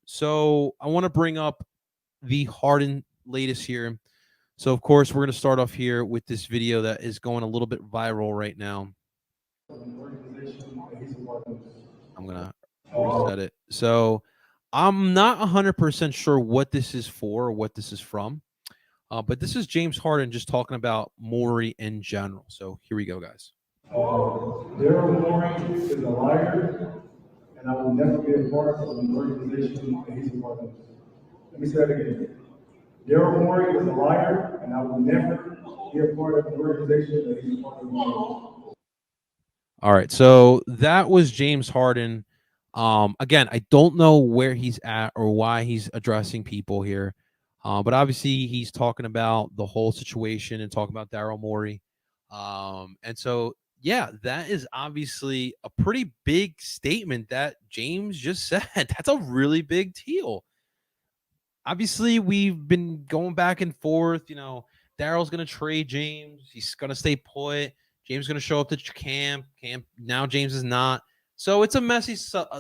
So I want to bring up the Harden latest here. So of course we're going to start off here with this video that is going a little bit viral right now. I'm going to reset it. So I'm not 100% sure what this is for or what this is from. But this is James Harden just talking about Morey in general. So here we go, guys. Daryl Morey is a liar, and I will never be a part of an organization that he's a part of. Let me say that again. Daryl Morey is a liar, and I will never be a part of an organization that he's a part of. All right, so that was James Harden. Again, I don't know where he's at or why he's addressing people here, but obviously he's talking about the whole situation and talking about Daryl Morey. And so, yeah, that is obviously a pretty big statement that James just said. That's a really big deal. Obviously, we've been going back and forth. Daryl's going to trade James. He's going to stay put. James is going to show up to camp. Now James is not. So it's a messy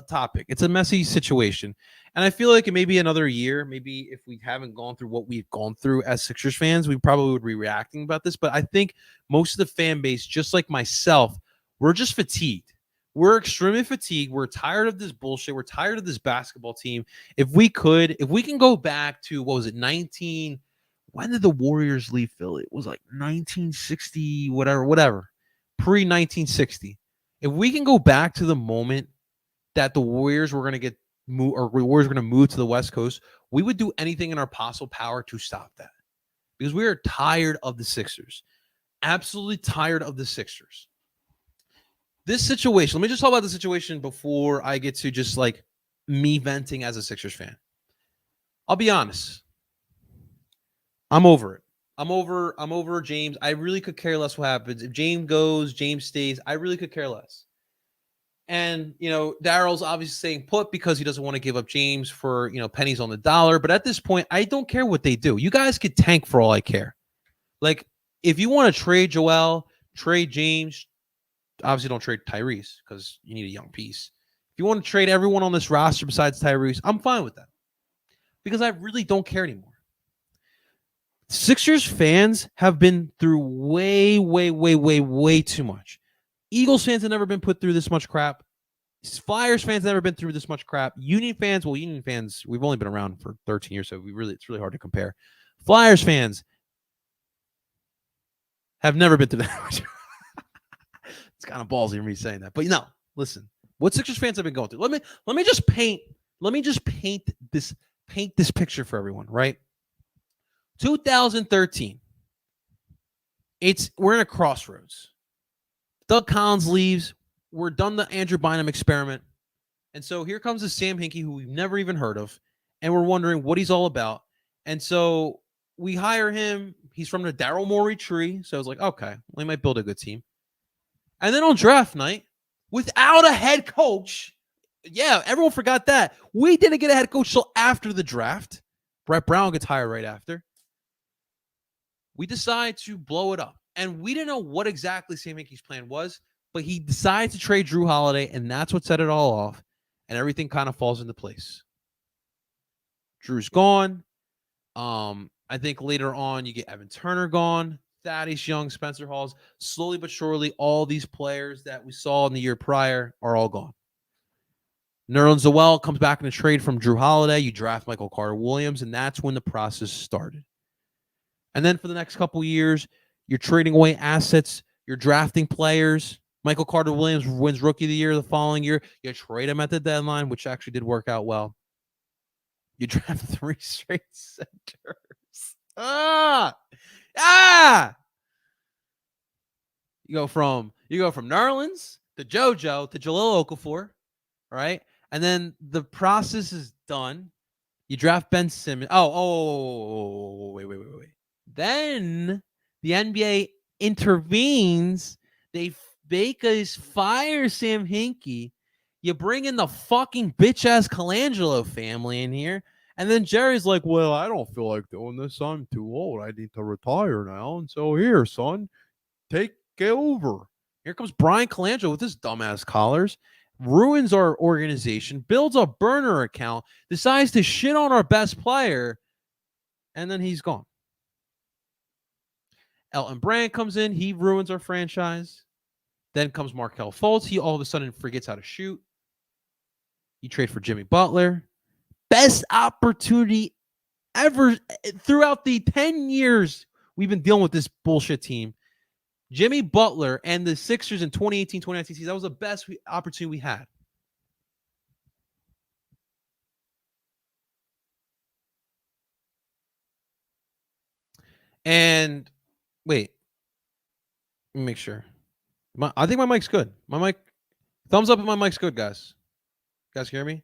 topic. It's a messy situation. And I feel like it may be another year. Maybe if we haven't gone through what we've gone through as Sixers fans, we probably would be reacting about this. But I think most of the fan base, just like myself, we're just fatigued. We're extremely fatigued. We're tired of this bullshit. We're tired of this basketball team. If we can go back to, what was it, when did the Warriors leave Philly? It was like 1960, whatever, pre-1960. If we can go back to the moment that the Warriors were going to get moved, or the Warriors were going to move to the West Coast, we would do anything in our possible power to stop that. Because we are tired of the Sixers. Absolutely tired of the Sixers. This situation, let me just talk about the situation before I get to just like me venting as a Sixers fan. I'll be honest. I'm over it. I'm over James. I really could care less what happens. If James goes, James stays. I really could care less. And, Daryl's obviously staying put because he doesn't want to give up James for, pennies on the dollar. But at this point, I don't care what they do. You guys could tank for all I care. Like, if you want to trade Joel, trade James, obviously don't trade Tyrese because you need a young piece. If you want to trade everyone on this roster besides Tyrese, I'm fine with that because I really don't care anymore. Sixers fans have been through way, way, way, way, way too much. Eagles fans have never been put through this much crap. Flyers fans have never been through this much crap. Union fans, we've only been around for 13 years, so it's really hard to compare. Flyers fans have never been through that much. It's kind of ballsy of me saying that, but listen, what Sixers fans have been going through. Let me just paint this picture for everyone, right? 2013. We're in a crossroads. Doug Collins leaves. We're done the Andrew Bynum experiment. And so here comes the Sam Hinkie, who we've never even heard of, and we're wondering what he's all about. And so we hire him. He's from the Daryl Morey tree. So I was like, okay, we might build a good team. And then on draft night, without a head coach, yeah, everyone forgot that. We didn't get a head coach till after the draft. Brett Brown gets hired right after. We decide to blow it up. And we didn't know what exactly Sam Hinkie's plan was, but he decides to trade Drew Holiday, and that's what set it all off. And everything kind of falls into place. Drew's gone. I think later on you get Evan Turner gone. Thaddeus Young, Spencer Hawes, slowly but surely, all these players that we saw in the year prior are all gone. Nerlens Noel comes back in a trade from Drew Holiday. You draft Michael Carter-Williams, and that's when the process started. And then for the next couple years, you're trading away assets. You're drafting players. Michael Carter-Williams wins Rookie of the Year the following year. You trade him at the deadline, which actually did work out well. You draft 3 straight centers. You go from Nerlens to JoJo to Jahlil Okafor, right? And then the process is done. You draft Ben Simmons. Wait. Then the NBA intervenes. They fire Sam Hinkie. You bring in the fucking bitch-ass Colangelo family in here. And then Jerry's like, well, I don't feel like doing this. I'm too old. I need to retire now. And so here, son, get over. Here comes Brian Colangelo with his dumbass collars. ruins our organization, builds a burner account, decides to shit on our best player, and then he's gone. Elton Brand comes in, he ruins our franchise. Then comes Markelle Fultz. He all of a sudden forgets how to shoot. You trade for Jimmy Butler. Best opportunity ever throughout the 10 years we've been dealing with this bullshit team. Jimmy Butler and the Sixers in 2018, 2019 season, that was the best opportunity we had. And wait, let me make sure. I think my mic's good. My mic, thumbs up if my mic's good, guys. You guys hear me?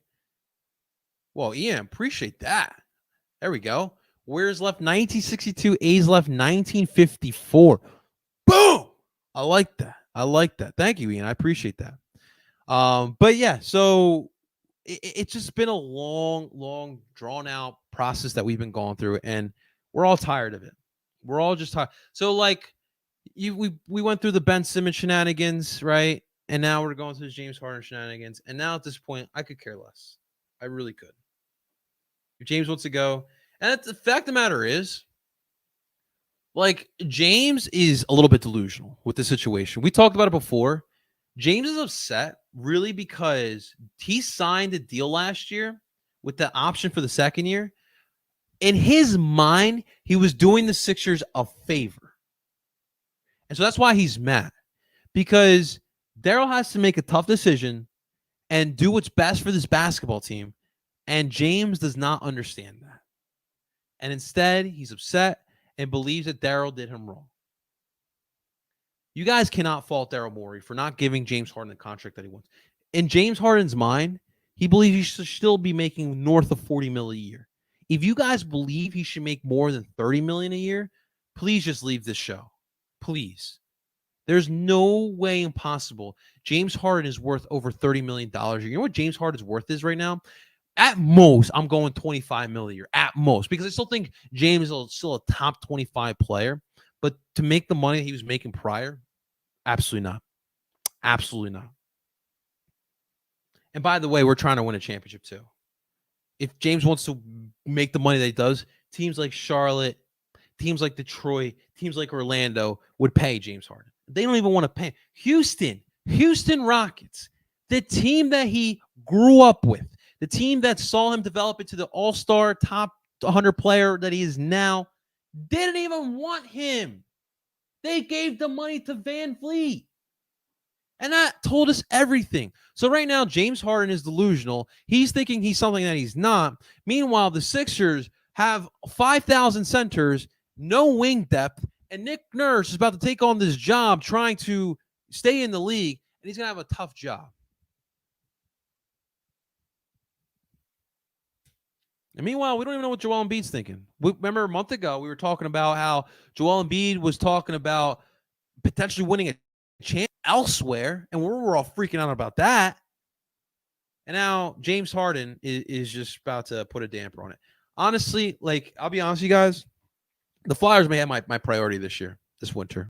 Well, Ian, appreciate that. There we go. Warriors left 1962. A's left 1954. Boom! I like that. I like that. Thank you, Ian. I appreciate that. But yeah, so it's just been a long, drawn out process that we've been going through, and we're all tired of it. We're all just tired. So like, we went through the Ben Simmons shenanigans, right? And now we're going through the James Harden shenanigans. And now at this point, I could care less. I really could. If James wants to go, and the fact of the matter is, like, James is a little bit delusional with the situation. We talked about it before. James is upset really because he signed a deal last year with the option for the second year. In his mind, he was doing the Sixers a favor. And so that's why he's mad, because Daryl has to make a tough decision and do what's best for this basketball team. And James does not understand that. And instead, he's upset and believes that Daryl did him wrong. You guys cannot fault Daryl Morey for not giving James Harden the contract that he wants. In James Harden's mind, he believes he should still be making north of $40 million a year. If you guys believe he should make more than $30 million a year, please just leave this show. Please. There's no way impossible. James Harden is worth over $30 million a year. You know what James Harden's worth is right now? At most, I'm going $25 million a year. At most, because I still think James is still a top 25 player. But to make the money he was making prior, absolutely not. Absolutely not. And by the way, we're trying to win a championship too. If James wants to make the money that he does, teams like Charlotte, teams like Detroit, teams like Orlando would pay James Harden. They don't even want to pay. Houston Rockets, the team that he grew up with, the team that saw him develop into the all-star top 100 player that he is now, didn't even want him. They gave the money to Van Vliet. And that told us everything. So right now, James Harden is delusional. He's thinking he's something that he's not. Meanwhile, the Sixers have 5,000 centers, no wing depth, and Nick Nurse is about to take on this job trying to stay in the league, and he's going to have a tough job. And meanwhile, we don't even know what Joel Embiid's thinking. Remember a month ago, we were talking about how Joel Embiid was talking about potentially winning a chance elsewhere, and we were all freaking out about that. And now James Harden is just about to put a damper on it. Honestly, like, I'll be honest with you guys, the Flyers may have my priority this winter.